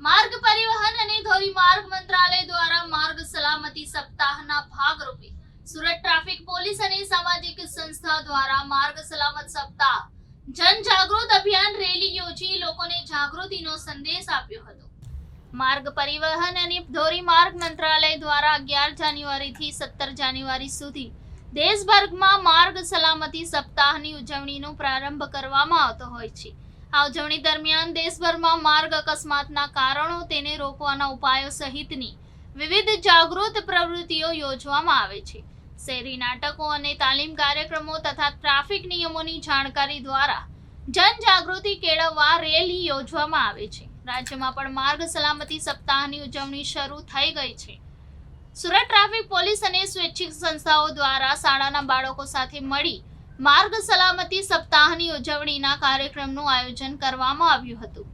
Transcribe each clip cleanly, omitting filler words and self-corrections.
માર્ગ પરિવહન અને ધોરીમાર્ગ મંત્રાલય દ્વારા માર્ગ સલામતી સપ્તાહના ભાગરૂપે સુરત ટ્રાફિક પોલીસ અને સામાજિક સંસ્થા દ્વારા માર્ગ સલામત સપ્તાહ જન જાગૃત અભિયાન રેલી યોજી લોકોને જાગૃતિનો સંદેશ આપ્યો હતો। માર્ગ પરિવહન અને ધોરીમાર્ગ મંત્રાલય દ્વારા 11 જાન્યુઆરીથી 17 જાન્યુઆરી સુધી દેશભરમાં માર્ગ સલામતી સપ્તાહની ઉજવણીનો પ્રારંભ કરવામાં આવતો હોય છે। આ ઉજવણી દરમિયાન દેશભરમાં માર્ગ અકસ્માતના કારણો, તેને રોકવાના ઉપાયો સહિતની વિવિધ જાગૃત પ્રવૃત્તિઓ યોજવામાં આવે છે। શહેરી નાટકો અને તાલીમ કાર્યક્રમો તથા ટ્રાફિક નિયમોની જાણકારી દ્વારા જનજાગૃતિ કેળવવા રેલી યોજવામાં આવે છે। રાજ્યમાં પણ માર્ગ સલામતી સપ્તાહની ઉજવણી શરૂ થઈ ગઈ છે। સુરત ટ્રાફિક પોલીસ અને સ્વૈચ્છિક સંસ્થાઓ દ્વારા શાળાના બાળકો સાથે મળી માર્ગ સલામતી સપ્તાહની ઉજવણીના કાર્યક્રમનું આયોજન કરવામાં આવ્યું હતું।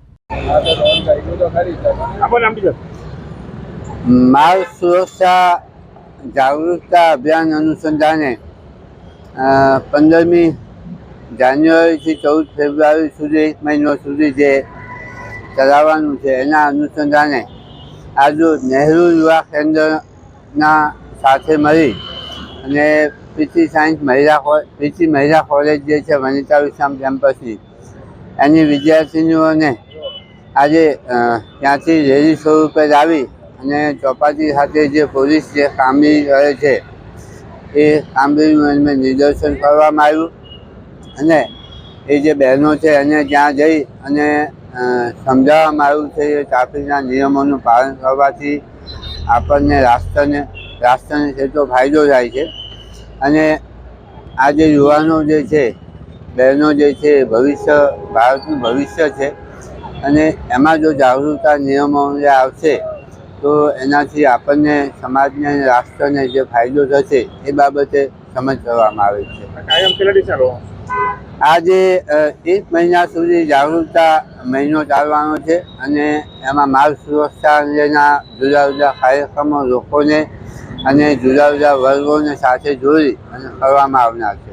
માર્ગ સુરક્ષા જાગૃતતા અભિયાન અનુસંધાને 15મી જાન્યુઆરીથી 14 ફેબ્રુઆરી સુધી 1 મહિનો સુધી જે ચલાવવાનું છે એના અનુસંધાને આજે નહેરુ યુવા કેન્દ્રના સાથે મળી અને પીટી મહિલા કોલેજ જે છે વનિતા વિશ્રામ કેમ્પસની એની વિદ્યાર્થીનીઓને આજે ત્યાંથી રેલી સ્વરૂપે લાવી અને ચોપાટી ખાતે જે પોલીસ જે કામગીરી કરે છે એ કામગીરીનું એમને નિદર્શન કરવામાં આવ્યું અને એ જે બહેનો છે એને ત્યાં જઈ અને સમજાવવામાં આવ્યું છે કે ટ્રાફિકના નિયમોનું પાલન કરવાથી આપણને રાષ્ટ્રને એટલો ફાયદો થાય છે અને આ જે યુવાનો જે છે, બહેનો જે છે, ભારતનું ભવિષ્ય છે અને એમાં જો જાગૃતતા નિયમો આવશે તો એનાથી આપણને, સમાજને અને રાષ્ટ્રને જે ફાયદો થશે એ બાબતે સમજ કરવામાં આવે છે। આજે 1 મહિના સુધી જાગૃતતા મહિનો ચાલવાનો છે અને એમાં માર્ગ સુરક્ષા અંગેના જુદા જુદા કાર્યક્રમો લોકોને અને જુદા જુદા વર્ગોને સાથે જોડી અને કરવામાં આવનાર છે।